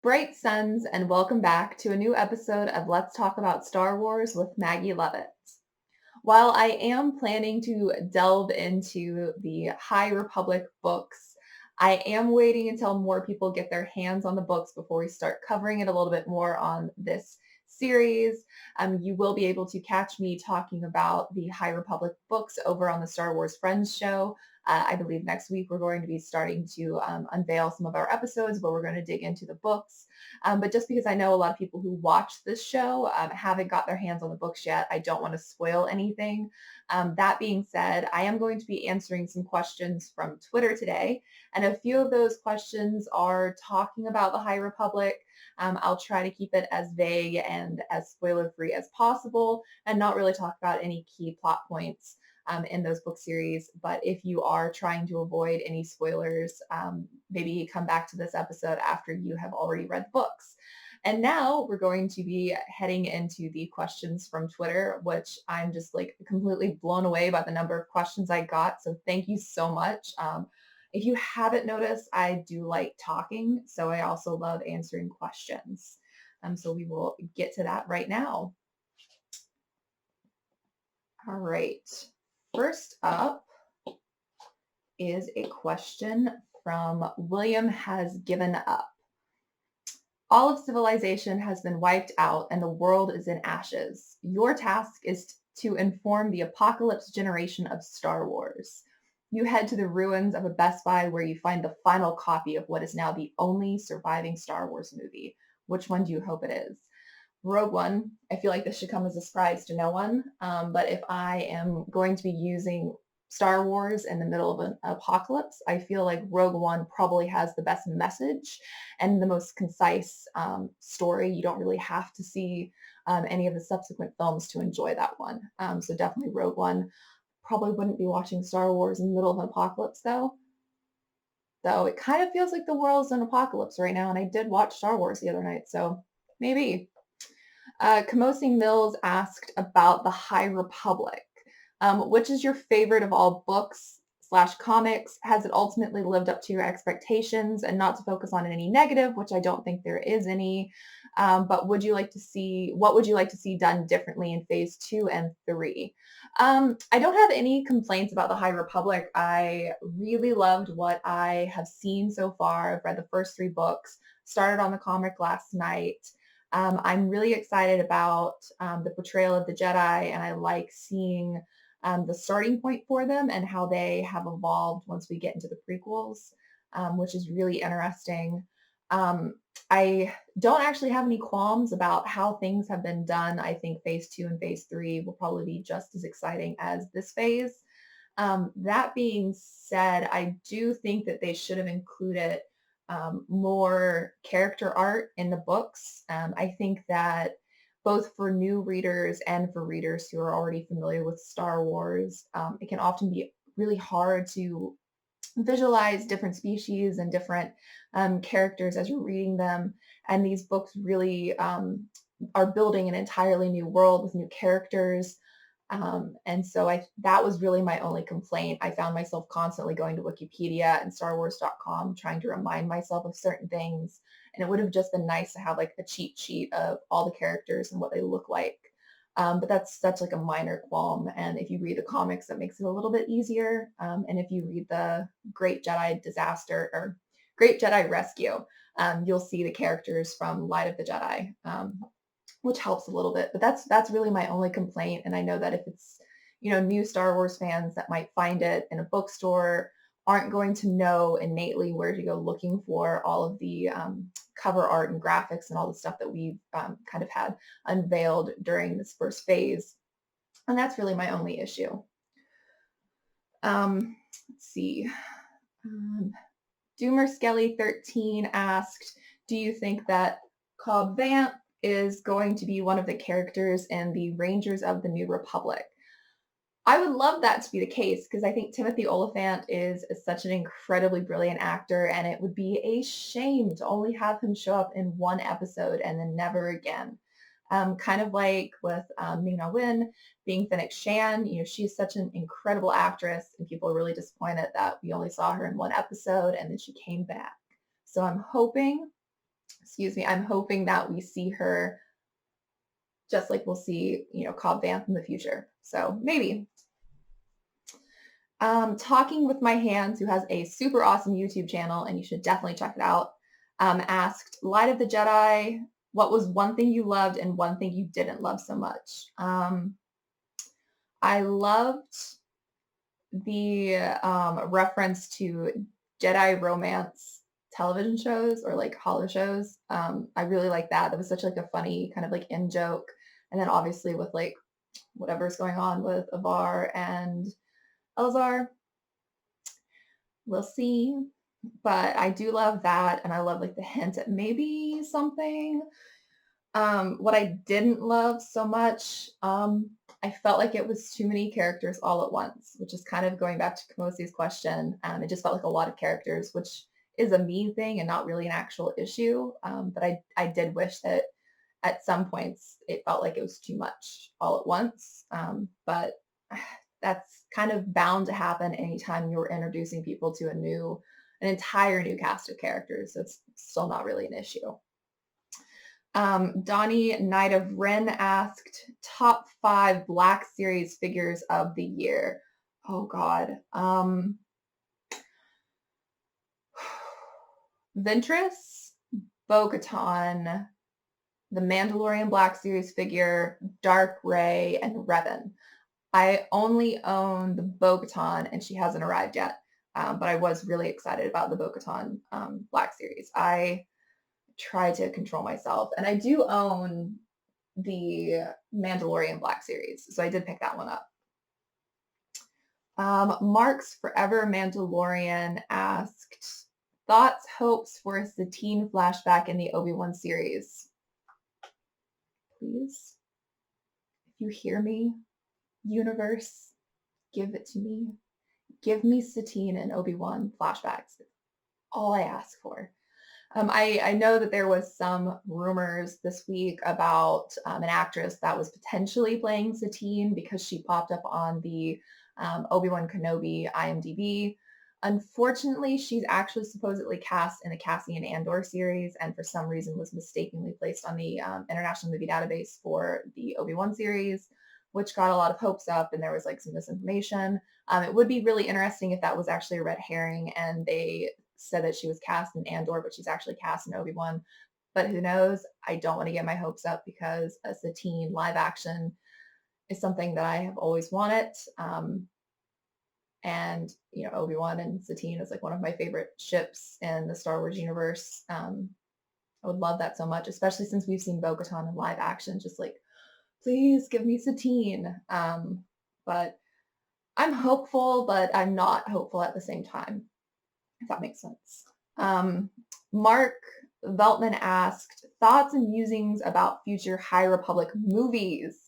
Bright suns, and welcome back to a new episode of Let's Talk About Star Wars with Maggie Lovett. While I am planning to delve into the High Republic books, I am waiting until more people get their hands on the books before we start covering it a little bit more on this series. You will be able to catch me talking about the High Republic books over on the Star Wars Friends show. I believe next week we're going to be starting to unveil some of our episodes where we're going to dig into the books. But just because I know a lot of people who watch this show haven't got their hands on the books yet, I don't want to spoil anything. That being said, I am going to be answering some questions from Twitter today. And a few of those questions are talking about the High Republic. I'll try to keep it as vague and as spoiler free as possible and not really talk about any key plot points in those book series. But if you are trying to avoid any spoilers, maybe come back to this episode after you have already read the books. And now we're going to be heading into the questions from Twitter, which I'm just like completely blown away by the number of questions I got. So thank you so much. If you haven't noticed, I do like talking, so I also love answering questions. So we will get to that right now. All right. First up is a question from William Has Given Up. All of civilization has been wiped out and the world is in ashes. Your task is to inform the apocalypse generation of Star Wars. You head to the ruins of a Best Buy where you find the final copy of what is now the only surviving Star Wars movie. Which one do you hope it is? Rogue One. I feel like this should come as a surprise to no one. But if I am going to be using Star Wars in the middle of an apocalypse, I feel like Rogue One probably has the best message and the most concise story. You don't really have to see any of the subsequent films to enjoy that one. So definitely Rogue One. Probably wouldn't be watching Star Wars in the middle of an apocalypse though. Though it kind of feels like the world's in apocalypse right now, and I did watch Star Wars the other night, so maybe. Kamosing Mills asked about the High Republic. Which is your favorite of all books slash comics? Has it ultimately lived up to your expectations? And not to focus on any negative, which I don't think there is any, but what would you like to see done differently in phase 2 and 3? I don't have any complaints about the High Republic. I really loved what I have seen so far. I've read the first 3 books, started on the comic last night. I'm really excited about the portrayal of the Jedi, and I like seeing the starting point for them and how they have evolved once we get into the prequels, which is really interesting. I don't actually have any qualms about how things have been done. I think phase 2 and phase 3 will probably be just as exciting as this phase. That being said, I do think that they should have included more character art in the books. I think that both for new readers and for readers who are already familiar with Star Wars, it can often be really hard to visualize different species and different characters as you're reading them. And these books really are building an entirely new world with new characters. And so that was really my only complaint. I found myself constantly going to Wikipedia and StarWars.com trying to remind myself of certain things. And it would have just been nice to have like a cheat sheet of all the characters and what they look like. But that's such like a minor qualm. And if you read the comics, that makes it a little bit easier. And if you read the Great Jedi Disaster or Great Jedi Rescue, you'll see the characters from Light of the Jedi, which helps a little bit. But that's really my only complaint. And I know that if it's, new Star Wars fans that might find it in a bookstore aren't going to know innately where to go looking for all of the cover art and graphics and all the stuff that we've kind of had unveiled during this first phase. And that's really my only issue. Let's see. Doomer Skelly 13 asked, do you think that Cobb Vanth is going to be one of the characters in the Rangers of the New Republic? I would love that to be the case because I think Timothy Oliphant is such an incredibly brilliant actor, and it would be a shame to only have him show up in one episode and then never again. Kind of like with Ming-Na Wen being Fennec Shan, she's such an incredible actress, and people are really disappointed that we only saw her in one episode and then she came back. So I'm hoping excuse me, I'm hoping that we see her just like we'll see, Cobb Vanth in the future. So maybe. Talking with My Hands, who has a super awesome YouTube channel, and you should definitely check it out, asked, Light of the Jedi, what was one thing you loved and one thing you didn't love so much? I loved the reference to Jedi romance television shows or like holo shows. I really like that. That was such like a funny kind of like in joke. And then obviously with like whatever's going on with Avar and Elzar, we'll see. But I do love that, and I love like the hint at maybe something. What I didn't love so much, I felt like it was too many characters all at once, which is kind of going back to Kamosi's question. It just felt like a lot of characters, which is a me thing and not really an actual issue. But I did wish that at some points it felt like it was too much all at once. But that's kind of bound to happen anytime you're introducing people to an entire new cast of characters. So it's still not really an issue. Donnie Knight of Ren asked top 5 Black Series figures of the year. Oh God. Ventress, Bo-Katan, the Mandalorian Black Series figure, Dark Ray, and Revan. I only own the Bo-Katan, and she hasn't arrived yet. But I was really excited about the Bo-Katan Black Series. I try to control myself. And I do own the Mandalorian Black Series, so I did pick that one up. Mark's Forever Mandalorian asked, thoughts, hopes for a Satine flashback in the Obi-Wan series? Please, if you hear me, universe, give it to me. Give me Satine and Obi-Wan flashbacks. All I ask for. I know that there was some rumors this week about an actress that was potentially playing Satine because she popped up on the Obi-Wan Kenobi IMDb. Unfortunately, she's actually supposedly cast in the Cassian Andor series and for some reason was mistakenly placed on the International Movie Database for the Obi-Wan series, which got a lot of hopes up and there was like some misinformation. It would be really interesting if that was actually a red herring and they said that she was cast in Andor, but she's actually cast in Obi-Wan. But who knows? I don't want to get my hopes up because a Satine live action is something that I have always wanted. And Obi-Wan and Satine is like one of my favorite ships in the Star Wars universe. I would love that so much, especially since we've seen Bo-Katan in live action. Just like, please give me Satine. But I'm hopeful, but I'm not hopeful at the same time, if that makes sense. Mark Veltman asked, thoughts and musings about future High Republic movies.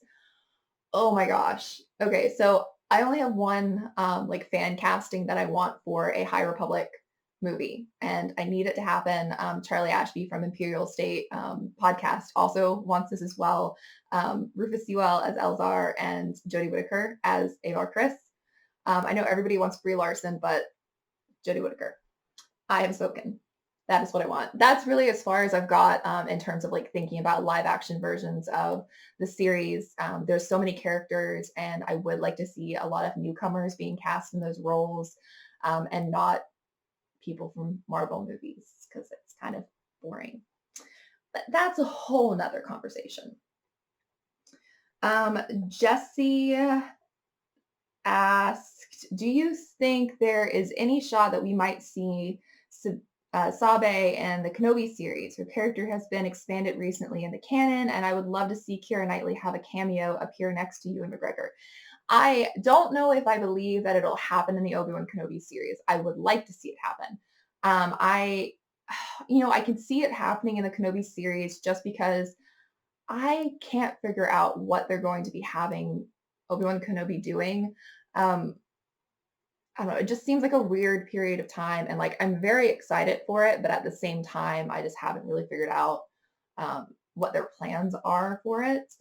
Oh my gosh. Okay, so I only have one like fan casting that I want for a High Republic movie, and I need it to happen. Charlie Ashby from Imperial State podcast also wants this as well. Rufus Sewell as Elzar and Jodie Whittaker as Avar Kriss. I know everybody wants Brie Larson, but Jodie Whittaker. I have spoken. That is what I want. That's really as far as I've got in terms of like thinking about live action versions of the series. There's so many characters and I would like to see a lot of newcomers being cast in those roles and not people from Marvel movies because it's kind of boring. But that's a whole nother conversation. Jesse asked, do you think there is any shot that we might see Sabe and the Kenobi series? Her character has been expanded recently in the canon, and I would love to see Keira Knightley have a cameo appear next to Ewan McGregor. I don't know if I believe that it'll happen in the Obi-Wan Kenobi series. I would like to see it happen. I can see it happening in the Kenobi series just because I can't figure out what they're going to be having Obi-Wan Kenobi doing. I don't know, it just seems like a weird period of time and like I'm very excited for it, but at the same time, I just haven't really figured out what their plans are for it.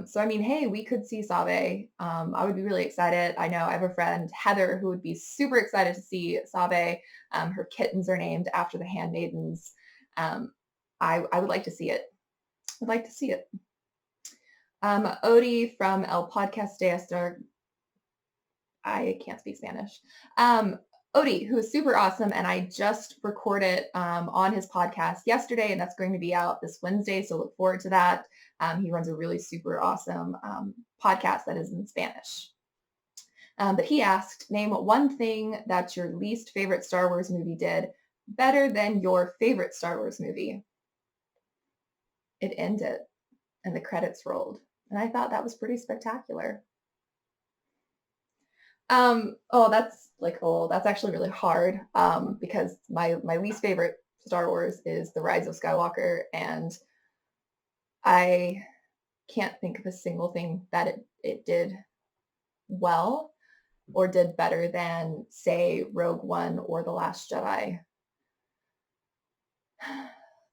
So I mean, hey, we could see Sabe. I would be really excited. I know I have a friend, Heather, who would be super excited to see Sabe. Her kittens are named after the handmaidens. I would like to see it. I'd like to see it. Odie from El Podcast de Estar. I can't speak Spanish. Odie, who is super awesome, and I just recorded on his podcast yesterday, and that's going to be out this Wednesday, so look forward to that. He runs a really super awesome podcast that is in Spanish. But he asked, name one thing that your least favorite Star Wars movie did better than your favorite Star Wars movie. It ended, and the credits rolled, and I thought that was pretty spectacular. That's actually really hard because my least favorite Star Wars is The Rise of Skywalker, and I can't think of a single thing that it did well or did better than, say, Rogue One or The Last Jedi.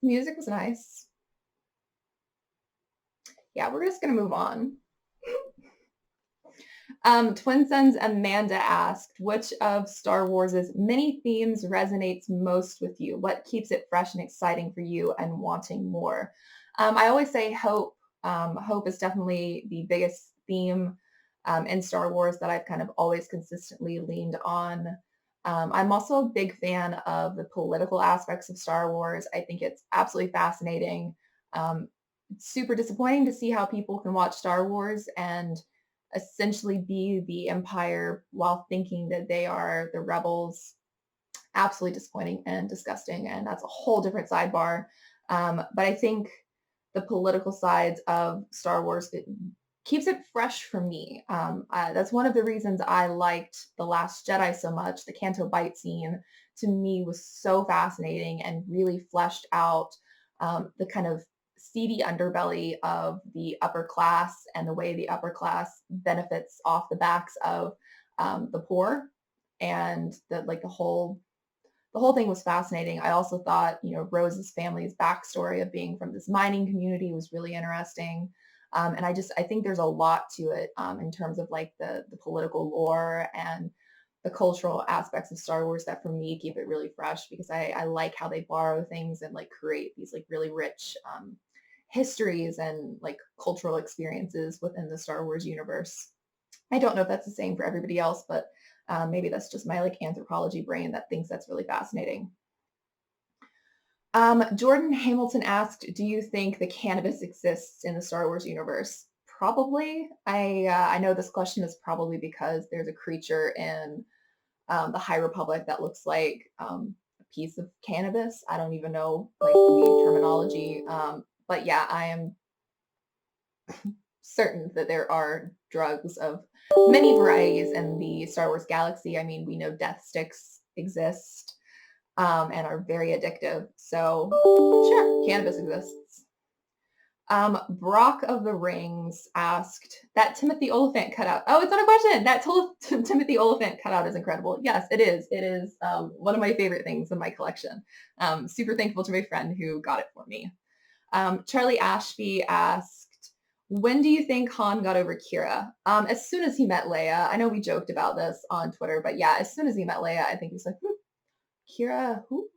Music was nice. Yeah, we're just gonna move on. Twin Sons Amanda asked, which of Star Wars' many themes resonates most with you? What keeps it fresh and exciting for you and wanting more? I always say hope. Hope is definitely the biggest theme in Star Wars that I've kind of always consistently leaned on. I'm also a big fan of the political aspects of Star Wars. I think it's absolutely fascinating. It's super disappointing to see how people can watch Star Wars and essentially be the Empire while thinking that they are the rebels. Absolutely disappointing and disgusting, and that's a whole different sidebar. But I think the political sides of Star Wars keeps it fresh for me. That's one of the reasons I liked The Last Jedi so much. The Canto Bight scene to me was so fascinating and really fleshed out the kind of seedy underbelly of the upper class and the way the upper class benefits off the backs of the poor, and the whole thing was fascinating. I also thought, Rose's family's backstory of being from this mining community was really interesting. And I think there's a lot to it in terms of like the political lore and the cultural aspects of Star Wars that for me keep it really fresh, because I like how they borrow things and like create these like really rich histories and like cultural experiences within the Star Wars universe. I don't know if that's the same for everybody else, but maybe that's just my like anthropology brain that thinks that's really fascinating. Jordan Hamilton asked, do you think the cannabis exists in the Star Wars universe? Probably. I know this question is probably because there's a creature in the High Republic that looks like a piece of cannabis. I don't even know like the terminology. But yeah, I am certain that there are drugs of many varieties in the Star Wars galaxy. I mean, we know death sticks exist and are very addictive. So sure, cannabis exists. Brock of the Rings asked, that Timothy Oliphant cutout. Oh, it's not a question. That Timothy Oliphant cutout is incredible. Yes, it is. It is one of my favorite things in my collection. Super thankful to my friend who got it for me. Charlie Ashby asked, when do you think Han got over Kira? As soon as he met Leia. I know we joked about this on Twitter, but yeah, as soon as he met Leia, I think he's like, Kira, who?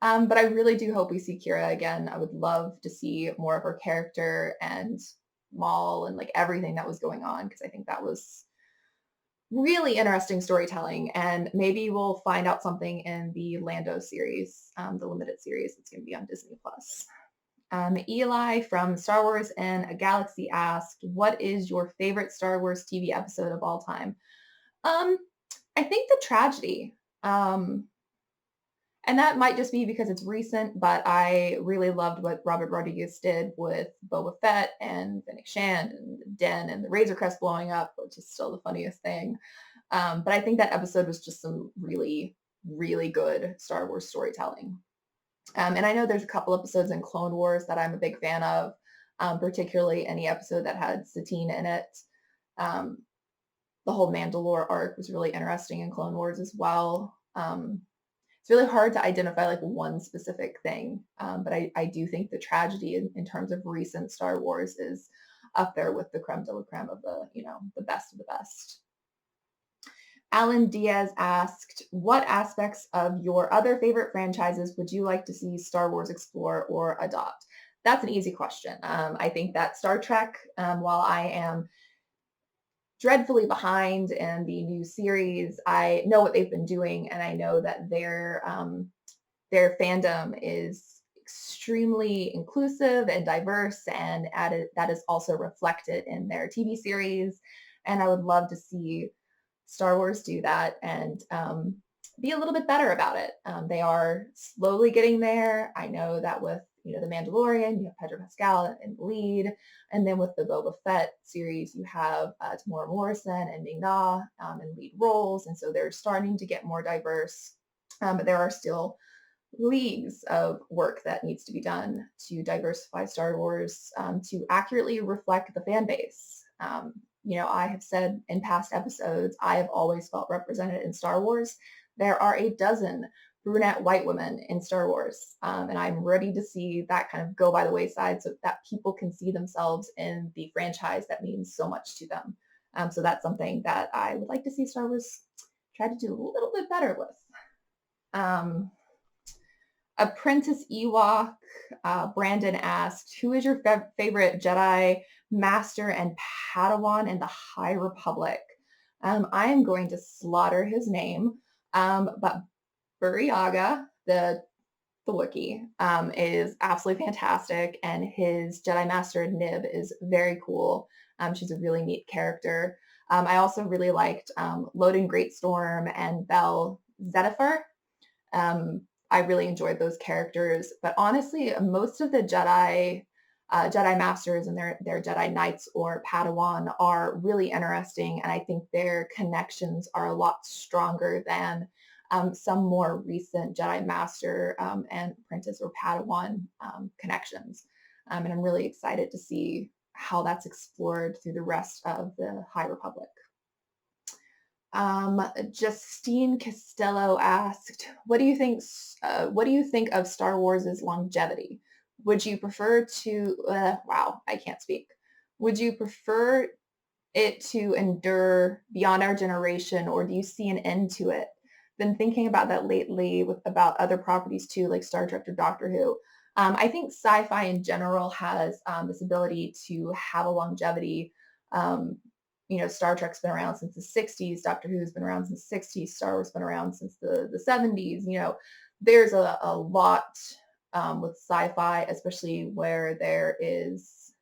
But I really do hope we see Kira again. I would love to see more of her character and Maul and like everything that was going on, because I think that was really interesting storytelling. And maybe we'll find out something in the Lando series, the limited series that's going to be on Disney Plus. Eli from Star Wars in a Galaxy asked, what is your favorite Star Wars TV episode of all time? I think The Tragedy. And that might just be because it's recent, but I really loved what Robert Rodriguez did with Boba Fett and Fennec Shand and Den and the Razor Crest blowing up, which is still the funniest thing. But I think that episode was just some really, really good Star Wars storytelling. And I know there's a couple episodes in Clone Wars that I'm a big fan of, particularly any episode that had Satine in it. The whole Mandalore arc was really interesting in Clone Wars as well. It's really hard to identify like one specific thing, but I do think the Tragedy in terms of recent Star Wars is up there with the creme de la creme of the best of the best. Alan Diaz asked, what aspects of your other favorite franchises would you like to see Star Wars explore or adopt? That's an easy question. I think that Star Trek, while I am dreadfully behind in the new series, I know what they've been doing, and I know that their fandom is extremely inclusive and diverse, and that is also reflected in their TV series. And I would love to see Star Wars do that and be a little bit better about it. They are slowly getting there. I know that with the Mandalorian, you have Pedro Pascal in the lead, and then with the Boba Fett series, you have Tamora Morrison and Ming Na in lead roles, and so they're starting to get more diverse. But there are still leagues of work that needs to be done to diversify Star Wars to accurately reflect the fan base. I have said in past episodes, I have always felt represented in Star Wars. There are a dozen brunette white women in Star Wars, and I'm ready to see that kind of go by the wayside so that people can see themselves in the franchise that means so much to them. So that's something that I would like to see Star Wars try to do a little bit better with. Apprentice Ewok, Brandon asked, who is your favorite Jedi Master and Padawan in the High Republic? I am going to slaughter his name, but Buriaga, the Wookiee, is absolutely fantastic, and his Jedi Master Nib is very cool. She's a really neat character. I also really liked Loden Greatstorm and Bell Zedifer. I really enjoyed those characters, but honestly, most of the Jedi Masters and their Jedi Knights or Padawan are really interesting, and I think their connections are a lot stronger than some more recent Jedi Master and Apprentice or Padawan connections. And I'm really excited to see how that's explored through the rest of the High Republic. Justine Costello asked, "What do you think? What do you think of Star Wars's longevity? Would you prefer to? Wow, I can't speak. Would you prefer it to endure beyond our generation, or do you see an end to it? Been thinking about that lately with about other properties too, like Star Trek or Doctor Who. I think sci-fi in general has this ability to have a longevity. Um, Star Trek's been around since the 60s, Doctor Who's been around since the 60s, Star Wars been around since the 70s. There's a lot with sci-fi, especially where there is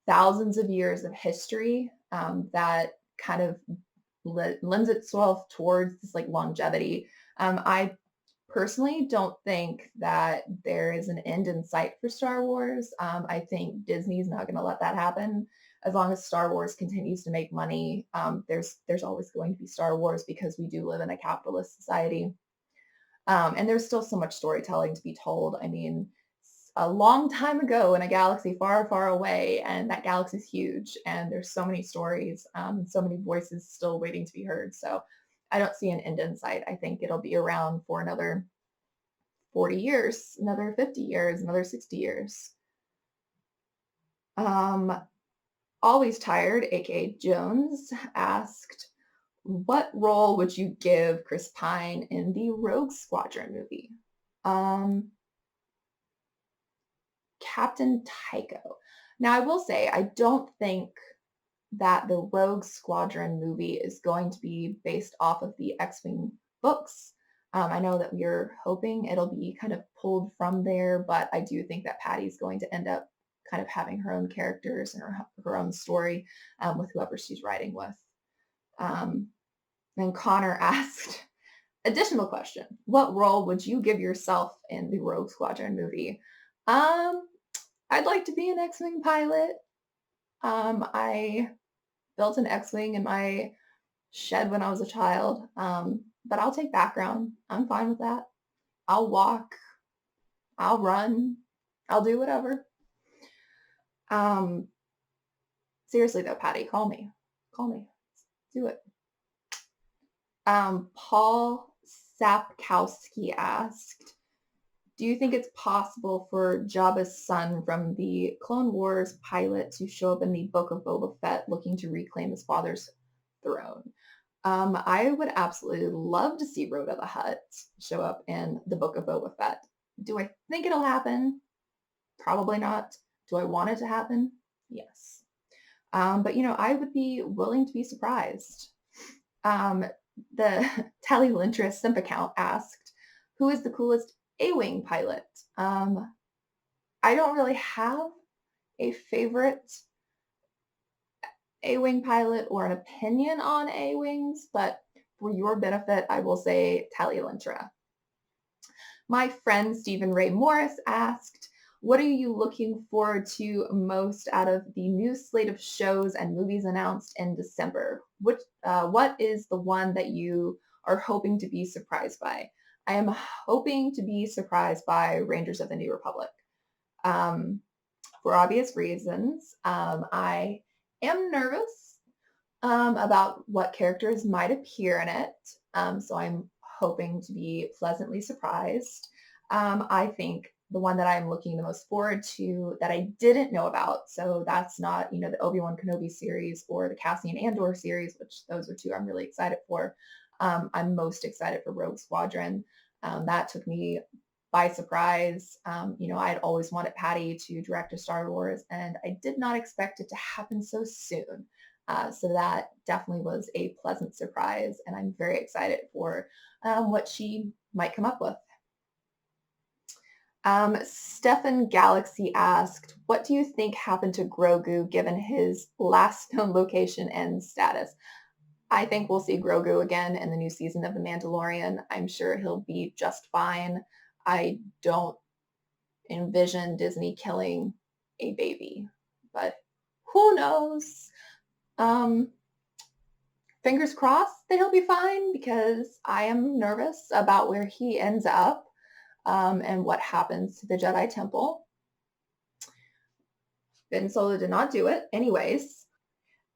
thousands of years of history that kind of lends itself towards this like longevity. I personally don't think that there is an end in sight for Star Wars. I think Disney's not going to let that happen. As long as Star Wars continues to make money, there's always going to be Star Wars because we do live in a capitalist society. And there's still so much storytelling to be told. I mean, a long time ago in a galaxy far, far away, and that galaxy's huge, and there's so many stories, so many voices still waiting to be heard. So I don't see an end in sight. I think it'll be around for another 40 years, another 50 years, another 60 years. Always Tired, aka Jones, asked, what role would you give Chris Pine in the Rogue Squadron movie? Captain Tycho. Now, I will say, I don't think that the Rogue Squadron movie is going to be based off of the X-Wing books. I know that we're hoping it'll be kind of pulled from there, but I do think that Patty's going to end up kind of having her own characters and her own story with whoever she's writing with. Then Connor asked, additional question, what role would you give yourself in the Rogue Squadron movie? I'd like to be an X-Wing pilot. I built an X-Wing in my shed when I was a child, but I'll take background. I'm fine with that. I'll walk. I'll run. I'll do whatever. Seriously though, Patty, call me. Call me. Do it. Paul Sapkowski asked, do you think it's possible for Jabba's son from the Clone Wars pilot to show up in the Book of Boba Fett looking to reclaim his father's throne? I would absolutely love to see Rhoda the Hutt show up in the Book of Boba Fett. Do I think it'll happen? Probably not. Do I want it to happen? Yes. But I would be willing to be surprised. Um, the Tally Lintra Simp account asked, "Who is the coolest A-wing pilot?" I don't really have a favorite A-wing pilot or an opinion on A-wings, but for your benefit, I will say Tally Lintra. My friend Stephen Ray Morris asked, "What are you looking forward to most out of the new slate of shows and movies announced in December? What is the one that you are hoping to be surprised by?" I am hoping to be surprised by Rangers of the New Republic. Um, for obvious reasons, I am nervous about what characters might appear in it. So I'm hoping to be pleasantly surprised. I think the one that I'm looking the most forward to that I didn't know about, so that's not, the Obi-Wan Kenobi series or the Cassian Andor series, which those are two I'm really excited for. I'm most excited for Rogue Squadron. That took me by surprise. I'd always wanted Patty to direct a Star Wars, and I did not expect it to happen so soon. So that definitely was a pleasant surprise, and I'm very excited for what she might come up with. Stefan Galaxy asked, "What do you think happened to Grogu given his last known location and status?" I think we'll see Grogu again in the new season of The Mandalorian. I'm sure he'll be just fine. I don't envision Disney killing a baby, but who knows? Um, Fingers crossed that he'll be fine because I am nervous about where he ends up and what happens to the Jedi Temple. Ben Solo did not do it. Anyways,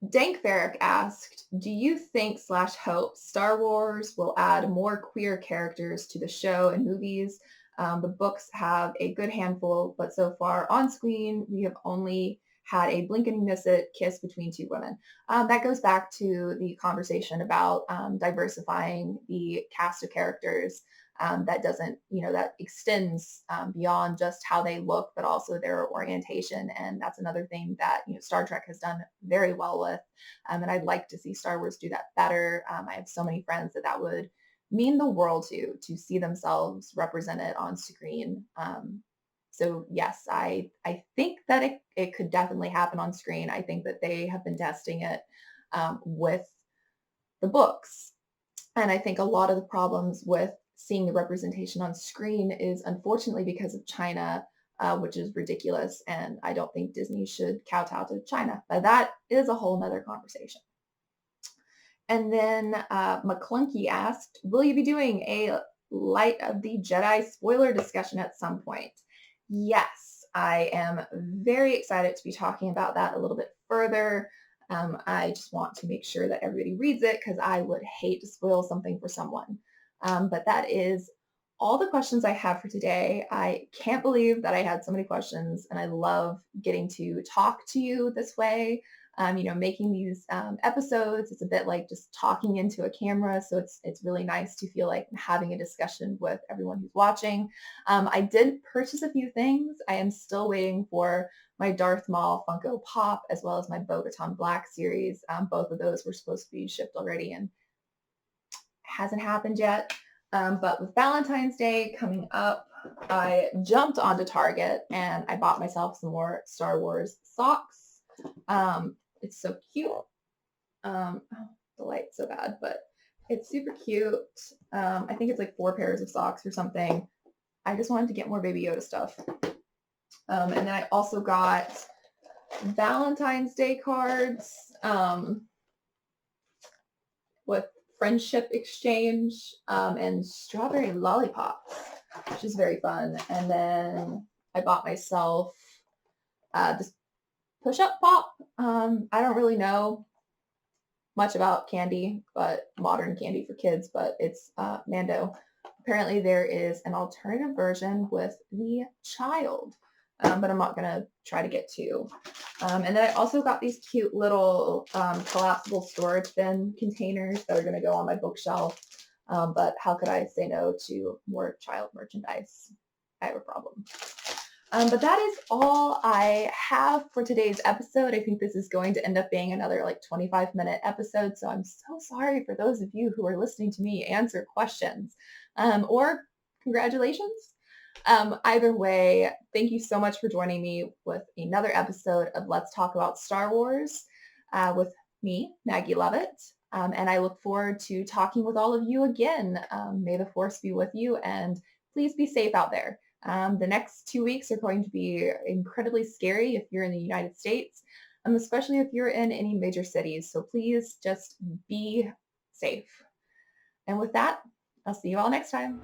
Dank Ferrick asked, "Do you think / hope Star Wars will add more queer characters to the show and movies? The books have a good handful, but so far on screen, we have only had a blink and you miss it kiss between two women." That goes back to the conversation about diversifying the cast of characters. That doesn't, that extends beyond just how they look, but also their orientation. And that's another thing that, Star Trek has done very well with. And I'd like to see Star Wars do that better. I have so many friends that would mean the world to see themselves represented on screen. So yes, I think that it could definitely happen on screen. I think that they have been testing it with the books. And I think a lot of the problems with seeing the representation on screen is unfortunately because of China, which is ridiculous. And I don't think Disney should kowtow to China. But that is a whole nother conversation. And then McClunky asked, "Will you be doing a Light of the Jedi spoiler discussion at some point?" Yes, I am very excited to be talking about that a little bit further. I just want to make sure that everybody reads it because I would hate to spoil something for someone. But that is all the questions I have for today. I can't believe that I had so many questions, and I love getting to talk to you this way. Making these episodes, it's a bit like just talking into a camera. So it's really nice to feel like I'm having a discussion with everyone who's watching. I did purchase a few things. I am still waiting for my Darth Maul Funko Pop as well as my Bo-Katan Black series. Both of those were supposed to be shipped already and hasn't happened yet. But with Valentine's Day coming up, I jumped onto Target and I bought myself some more Star Wars socks. It's so cute. The light's so bad, but it's super cute. I think it's like 4 pairs of socks or something. I just wanted to get more Baby Yoda stuff. And then I also got Valentine's Day cards with friendship exchange and strawberry lollipops, which is very fun. And then I bought myself this push-up pop. I don't really know much about candy, but modern candy for kids, but it's Mando. Apparently there is an alternative version with the child. but I'm not going to try to get two. And then I also got these cute little collapsible storage bin containers that are going to go on my bookshelf. But how could I say no to more child merchandise? I have a problem. But that is all I have for today's episode. I think this is going to end up being another like 25-minute episode. So I'm so sorry for those of you who are listening to me answer questions, or congratulations. Either way, thank you so much for joining me with another episode of Let's Talk About Star Wars with me, Maggie Lovett. And I look forward to talking with all of you again. May the Force be with you, and please be safe out there. The next 2 weeks are going to be incredibly scary if you're in the United States, especially if you're in any major cities. So please just be safe. And with that, I'll see you all next time.